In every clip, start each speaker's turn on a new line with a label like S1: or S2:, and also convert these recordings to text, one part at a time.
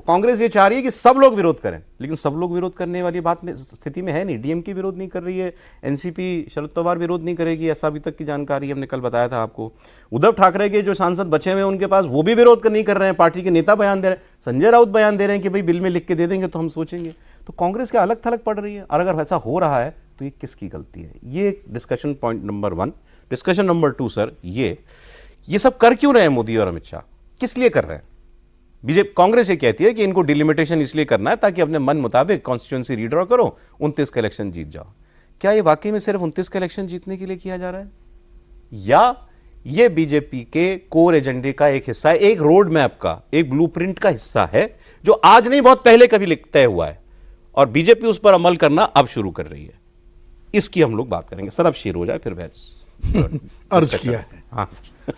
S1: कांग्रेस ये चाह रही है कि सब लोग विरोध करें, लेकिन सब लोग विरोध करने वाली बात में स्थिति में है नहीं। डीएमके विरोध नहीं कर रही है, एनसीपी शरद पवार विरोध नहीं करेगी, ऐसा अभी तक की जानकारी हमने कल बताया था आपको। उद्धव ठाकरे के जो सांसद बचे हुए हैं उनके पास, वो भी विरोध नहीं कर रहे हैं, पार्टी के नेता बयान दे रहे हैं, संजय राउत बयान दे रहे हैं कि भाई बिल में लिख के दे देंगे तो हम सोचेंगे। तो कांग्रेस क्या अलग थलग पड़ रही है, और अगर ऐसा हो रहा है तो ये किसकी गलती है? ये discussion point number 1। Discussion number 2 sir, ये सब कर क्यों रहे हैं मोदी और अमित शाह, किस लिए कर रहे हैं? बीजेपी कांग्रेस ये कहती है कि इनको डिलिमिटेशन इसलिए करना है ताकि अपने मन मुताबिक कॉन्स्टिट्यूंसी रीड्रॉ करो, 29 का इलेक्शन जीत जाओ। क्या ये वाकई में सिर्फ 29 का इलेक्शन जीतने के लिए किया जा रहा है, या ये बीजेपी के कोर एजेंडे का एक हिस्सा है, एक रोड मैप का, एक ब्लूप्रिंट का हिस्सा है, जो आज नहीं बहुत पहले कभी तय हुआ है और बीजेपी उस पर अमल करना अब शुरू कर रही है? इसकी हम लोग बात करेंगे सर। अब शेर हो जाए फिर बहस
S2: अर्ज किया है।
S1: हाँ सर।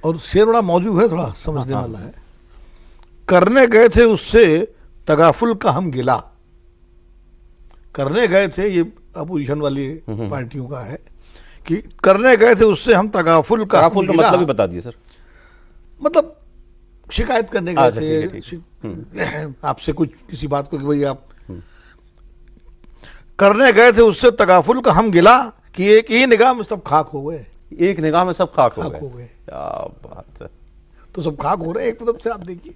S2: और शेर बड़ा मौजूद है, थोड़ा समझने वाला है। करने गए थे उससे तगाफुल का हम गिला। करने गए थे, ये अपोजिशन वाली पार्टियों का है कि करने गए थे उससे हम तगाफुल का
S1: मतलब भी बता दिए सर।
S2: मतलब शिकायत करने गए थे आपसे कुछ किसी बात को कि भाई आप करने गए थे उससे तगाफुल का हम गिला कि एक ही निगाह में सब खाक हो गए।
S1: एक निगाह में सब खाक हो गए। क्या बात है।
S2: तो सब खाक हो रहे हैं एक तरफ से, आप देखिए।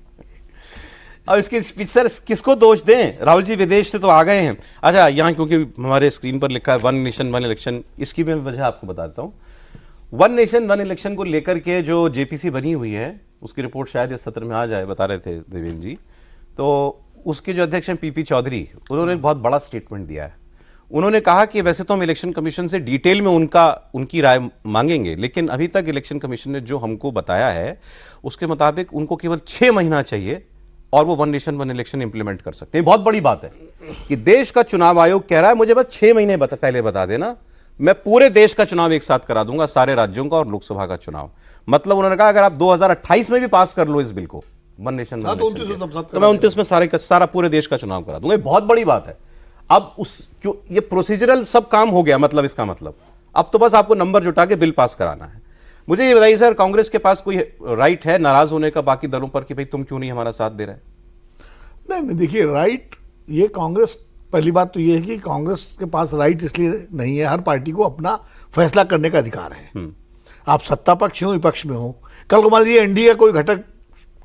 S1: अब इसके सर किसको दोष दें? राहुल जी विदेश से तो आ गए हैं। अच्छा, यहाँ क्योंकि हमारे स्क्रीन पर लिखा है 1 नेशन 1 इलेक्शन, इसकी मैं वजह आपको बताता हूँ। 1 नेशन 1 इलेक्शन को लेकर के जो जेपीसी बनी हुई है, उसकी रिपोर्ट शायद इस सत्र में आ जाए, बता रहे थे देवेंद्र जी। तो उसके जो अध्यक्ष हैं पीपी चौधरी, उन्होंने एक बहुत बड़ा स्टेटमेंट दिया है। उन्होंने कहा कि वैसे तो हम इलेक्शन कमीशन से डिटेल में उनकी राय मांगेंगे, लेकिन अभी तक इलेक्शन कमीशन ने जो हमको बताया है उसके मुताबिक उनको केवल 6 महीना चाहिए और वो 1 नेशन 1 इलेक्शन इंप्लीमेंट कर सकते हैं। बहुत बड़ी बात है कि देश का चुनाव आयोग कह रहा है मुझे बस 6 महीने पहले बता देना, मैं पूरे देश का चुनाव एक साथ करा दूंगा, सारे राज्यों का और लोकसभा का चुनाव। मतलब उन्होंने कहा अगर आप 2028 में भी पास कर लो इस बिल को, 1 नेशन 1 इलेक्शन, तो मैं 29 में सारा पूरे देश का चुनाव करा दूंगा। बहुत बड़ी बात है। अब क्यों ये प्रोसीजरल सब काम हो गया, मतलब इसका मतलब अब तो बस आपको नंबर जुटा के बिल पास कराना है। मुझे ये बताइए सर, कांग्रेस के पास कोई राइट है नाराज होने का बाकी दलों पर कि भाई तुम क्यों नहीं हमारा साथ दे रहे?
S2: नहीं, देखिए राइट, ये कांग्रेस, पहली बात तो ये है कि कांग्रेस के पास राइट इसलिए नहीं है, हर पार्टी को अपना फैसला करने का अधिकार है। आप सत्ता पक्ष हो विपक्ष में हो, कल को मान लीजिए एनडीए कोई घटक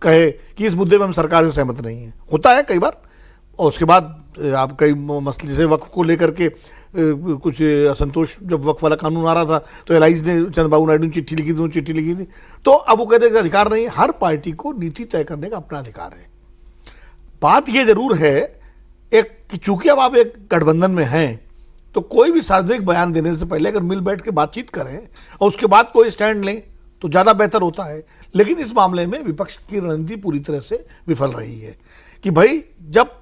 S2: कहे कि इस मुद्दे में हम सरकार से सहमत नहीं है, होता है कई बार, और उसके बाद आप कई मसले जैसे वक्फ को लेकर के कुछ असंतोष, जब वक्फ वाला कानून आ रहा था तो एलाइज ने चंद्रबाबू नायडू ने चिट्ठी लिखी थी, तो अब वो कहते हैं अधिकार नहीं है। हर पार्टी को नीति तय करने का अपना अधिकार है। बात ये जरूर है एक कि चूंकि अब आप एक गठबंधन में हैं, तो कोई भी सार्वजनिक बयान देने से पहले अगर मिल बैठ के बातचीत करें और उसके बाद कोई स्टैंड लें तो ज़्यादा बेहतर होता है। लेकिन इस मामले में विपक्ष की रणनीति पूरी तरह से विफल रही है कि भाई जब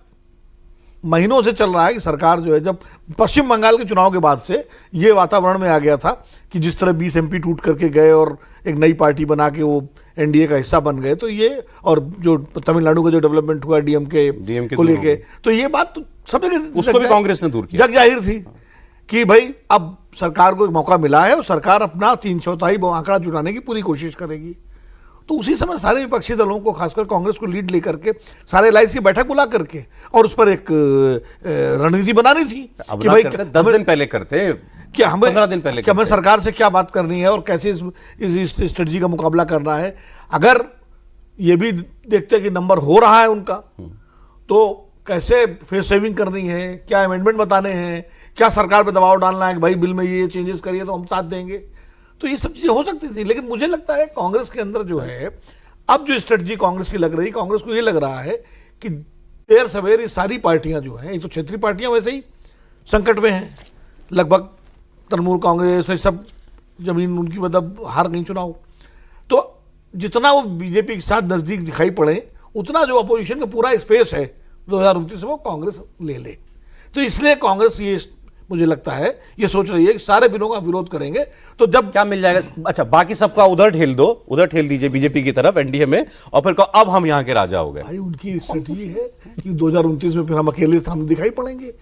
S2: महीनों से चल रहा है कि सरकार जो है, जब पश्चिम बंगाल के चुनाव के बाद से ये वातावरण में आ गया था कि जिस तरह 20 एमपी टूट करके गए और एक नई पार्टी बना के वो एनडीए का हिस्सा बन गए, तो ये, और जो तमिलनाडु का जो डेवलपमेंट हुआ डीएमके को लेके, तो ये बात तो सब जगह
S1: उसको भी कांग्रेस ने दूर किया,
S2: जग जाहिर थी कि भाई अब सरकार को एक मौका मिला है और सरकार अपना 3/4 आंकड़ा जुटाने की पूरी कोशिश करेगी। तो उसी समय सारे विपक्षी दलों को, खासकर कांग्रेस को लीड लेकर के सारे एलायंस की बैठक बुला करके और उस पर एक रणनीति बनानी थी कि भाई
S1: 10 दिन पहले करते,
S2: क्या हमें
S1: 15 दिन पहले,
S2: हमें सरकार से क्या बात करनी है और कैसे इस स्ट्रेटजी का मुकाबला करना है। अगर ये भी देखते कि नंबर हो रहा है उनका, तो कैसे फेस सेविंग करनी है, क्या अमेंडमेंट बताने हैं, क्या सरकार पे दबाव डालना है कि भाई बिल में ये चेंजेस करिए तो हम साथ देंगे, तो ये सब चीजें हो सकती थी। लेकिन मुझे लगता है कांग्रेस के अंदर जो है, अब जो स्ट्रेटजी कांग्रेस की लग रही, कांग्रेस को ये लग रहा है कि देर सवेर ये सारी पार्टियां जो हैं, एक तो क्षेत्रीय पार्टियां वैसे ही संकट में हैं, लगभग तृणमूल कांग्रेस, ये सब जमीन उनकी मतलब हार गई चुनाव, तो जितना वो बीजेपी के साथ नजदीक दिखाई पड़े, उतना जो अपोजिशन का पूरा स्पेस है 2029 में वो कांग्रेस ले ले। तो इसलिए कांग्रेस ये, मुझे लगता है, ये सोच रही है कि सारे बिलों का विरोध करेंगे तो जब
S1: क्या मिल जाएगा। अच्छा, बाकी सबका उधर ठेल दीजिए बीजेपी की तरफ एनडीए में, और फिर कहो अब हम यहाँ के राजा हो गए।
S2: भाई उनकी स्ट्रेटजी है कि 2029 में फिर हम अकेले सामने दिखाई पड़ेंगे।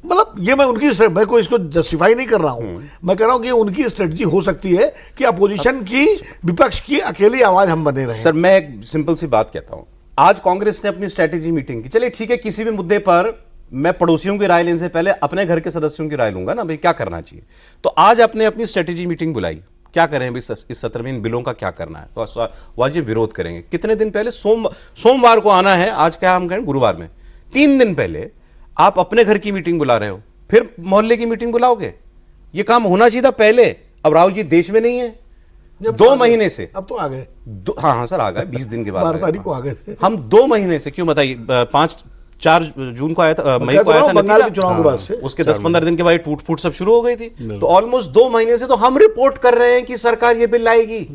S2: मतलब ये मैं कोई इसको जस्टिफाई नहीं कर रहा हूं, मैं कह रहा हूं कि उनकी स्ट्रेटजी हो सकती है कि अपोजिशन की, विपक्ष की अकेली आवाज हम बने रहे।
S1: सर मैं एक सिंपल सी बात कहता हूं आज कांग्रेस ने अपनी स्ट्रेटेजी मीटिंग की, चलिए ठीक है, किसी भी मुद्दे पर मैं पड़ोसियों की राय लेने से पहले अपने घर के सदस्यों की राय लूंगा ना, भाई क्या करना चाहिए। तो आज आपने अपनी स्ट्रेटेजी मीटिंग बुलाई, क्या करें भाई इस सत्र में इन बिलों का क्या करना है, तो वाजिब विरोध करेंगे। कितने दिन पहले, सोमवार को आना है, आज क्या हम कहें गुरुवार में, 3 दिन पहले आप अपने घर की मीटिंग बुला रहे हो, फिर मोहल्ले की मीटिंग बुलाओगे। ये काम होना चाहिए था पहले। अब राहुल जी देश में नहीं है 2 महीने से,
S2: अब तो आ गए।
S1: हाँ सर आ गए, 20 दिन के बाद
S2: 12 तारीख को आ गए थे
S1: हम। 2 महीने से क्यों बताइए, 4 जून को आया था, मई को आया था
S2: बंगाल
S1: नतीजा।
S2: के चुनाव के बाद से
S1: उसके 10-15 दिन के बाद टूट फूट सब शुरू हो गई थी। तो ऑलमोस्ट 2 महीने से तो हम रिपोर्ट कर रहे हैं कि सरकार ये बिल लाएगी।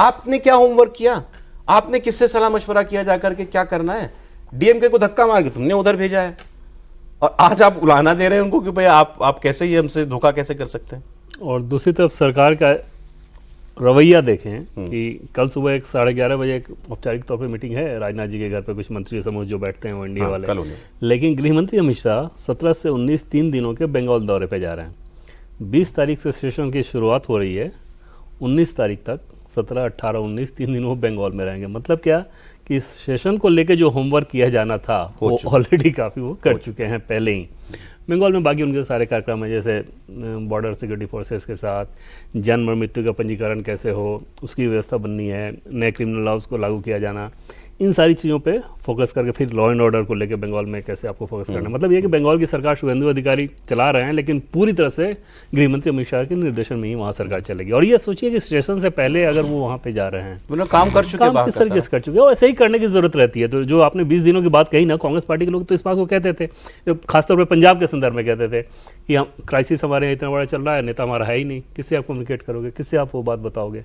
S1: आपने क्या होमवर्क किया? आपने किससे सलाह मशवरा किया जाकर के क्या करना है? डीएमके को धक्का मार के तुमने उधर भेजा है, और आज आप उलाना दे रहे हैं उनको कि भाई आप कैसे ही हमसे धोखा कैसे कर सकते हैं।
S3: और दूसरी तरफ सरकार का रवैया देखें कि कल सुबह 11:30 बजे एक औपचारिक तौर पे मीटिंग है राजनाथ जी के घर पे, कुछ मंत्री समूह जो बैठते हैं वो एनडीए वाले, लेकिन गृह मंत्री अमित शाह 17 से 19 3 दिनों के बंगाल दौरे पे जा रहे हैं। 20 तारीख से सेशन की शुरुआत हो रही है, 19 तारीख तक 17, 18, 19 3 दिन वो बंगाल में रहेंगे। मतलब क्या कि इस सेशन को लेके जो होमवर्क किया जाना था वो ऑलरेडी काफ़ी वो कर चुके हैं पहले ही। बंगाल में बाकी उनके सारे कार्यक्रम हैं, जैसे बॉर्डर सिक्योरिटी फोर्सेस के साथ जन्म और मृत्यु का पंजीकरण कैसे हो, उसकी व्यवस्था बननी है, नए क्रिमिनल लॉज को लागू किया जाना, इन सारी चीज़ों पे फोकस करके फिर लॉ एंड ऑर्डर को लेकर बंगाल में कैसे आपको फोकस करना है। मतलब ये कि बंगाल की सरकार शुभेंदु अधिकारी चला रहे हैं, लेकिन पूरी तरह से गृह मंत्री अमित शाह के निर्देशन में ही वहाँ सरकार चलेगी। और ये सोचिए कि स्टेशन से पहले अगर वो वहाँ पे जा रहे हैं,
S1: उन्होंने काम कर चुके हैं,
S3: काम किस तरीके से कर चुके हैं, और ऐसे ही करने की जरूरत रहती है। तो जो आपने 20 दिनों की बात कही ना, कांग्रेस पार्टी के लोग तो इस बात को कहते थे, खासतौर पर पंजाब के संदर्भ में कहते थे कि हम क्राइसिस हमारे यहाँ इतना बड़ा चल रहा है, नेता हमारा है ही नहीं, किससे आप कम्युनिकेट करोगे, किससे आप वो बात बताओगे।